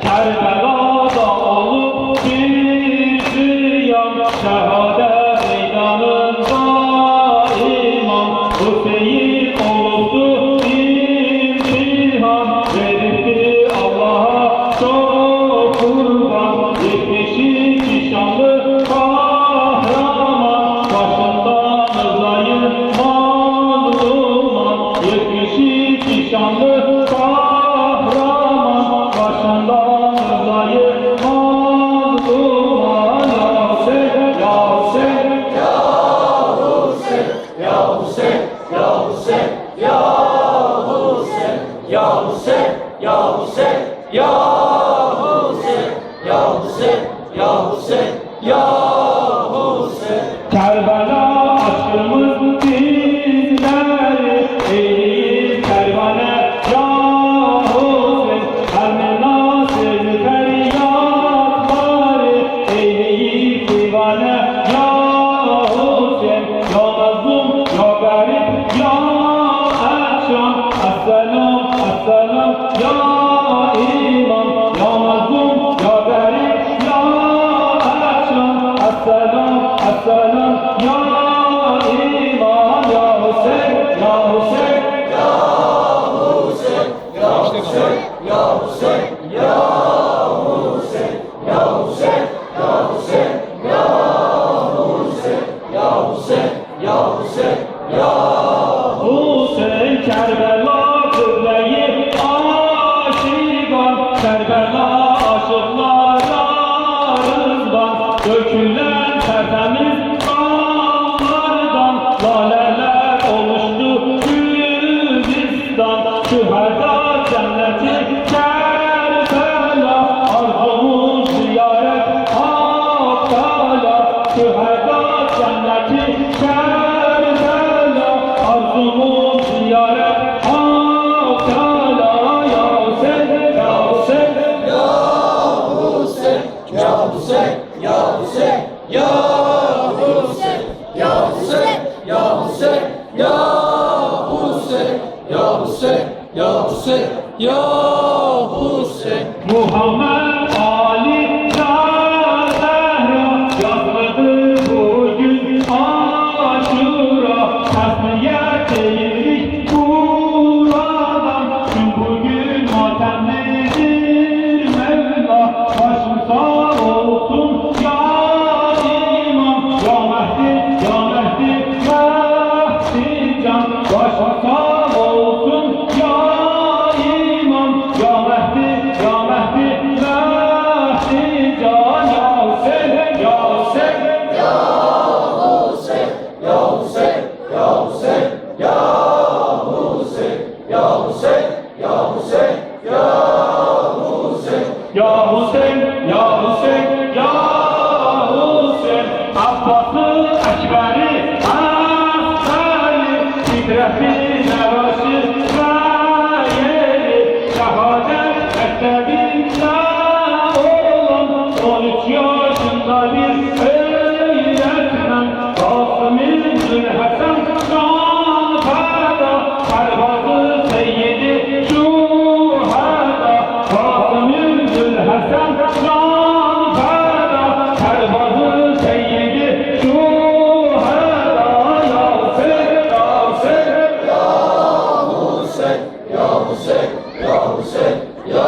Kerbela'da olup bir ziyan, şehadet meydanında imam Hüseyin oldu imtihan, verdi Allah'a çok kurban. 72 şanlı kahraman, başında mızrayı mazluman. 72 şanlı kahraman, başında mızrayı mazluman. Ya Hüseyin, ya Hüseyin, ya Hüseyin, ya Hüseyin, ya Hüseyin, ya Hüseyin, ya Hüseyin, ya Hüseyin, ya Hüseyin, ya Hüseyin. Kerbela aşkımız bizleri eğilir pervane, ya Hüseyin. Her menasır feryatları eğilir divane, ya Hüseyin. Ya mazlum, ya garip, ya efşan, esselam, esselam, ya imam. Ya mazlum, ya garip, ya efşan, esselam, esselam, ya imam. Ya Hüseyin, ya Hüseyin, ya Hüseyin, ya Hüseyin, ya Hüseyin, ya Hüseyin, ya Hüseyin, ya Hüseyin, ya Hüseyin, ya Hüseyin, ya Hüseyin, ya Hüseyin. Kerbela kıbleyi aşikan, Kerbela aşıklara rızvan, dökülen tertemiz kanlardan laleler oluştu Gülistan. Şüheda cenneti Kerbela, arzumuz ziyaret Hakkala. Şüheda cenneti Kerbela, arzumuz ziyaret Hakkala. Ya Hüseyin, ya Hüseyin, ya Hüseyin, ya Hüseyin, ya Hüseyin, ya Hüseyin, ya Hüseyin, ya Hüseyin, ya Hüseyin, ya Hüseyin, ya Hüseyin, ya Hüseyin. Muhammed Ali Zahra yazmadı bugün Aşura, tasmiyet değildik buradan. Çünkü bugün matemlidir Mevla, başın sağ olsun ya imam. Ya Mehdi, ya Mehdi, Mehdi can, başın sağ olsun ya imam. Ya Mehdi, ya Mehdi, Mehdi can. Ya Hüseyin, ya Hüseyin, ya Hüseyin, ya Hüseyin, ya Hüseyin, ya Hüseyin, ya Hüseyin, ya Hüseyin, ya Hüseyin, ya Hüseyin, ya Hüseyin, ya Hüseyin. Abbas-ı Ekber'i asali, titrefi nevaşı ve yeri, şehadet mektebinde olan 13 yaşında bir öğretmen, Kasım-ı Zülhasan can feda, Pervaz-ı Seyyid-i Şuhada. Kasım-ı Zülhasan can feda, Pervaz-ı Seyyid-i Şuhada. Ya Hüseyin, ya Hüseyin, ya Hüseyin, ya Hüseyin, ya Hüseyin, ya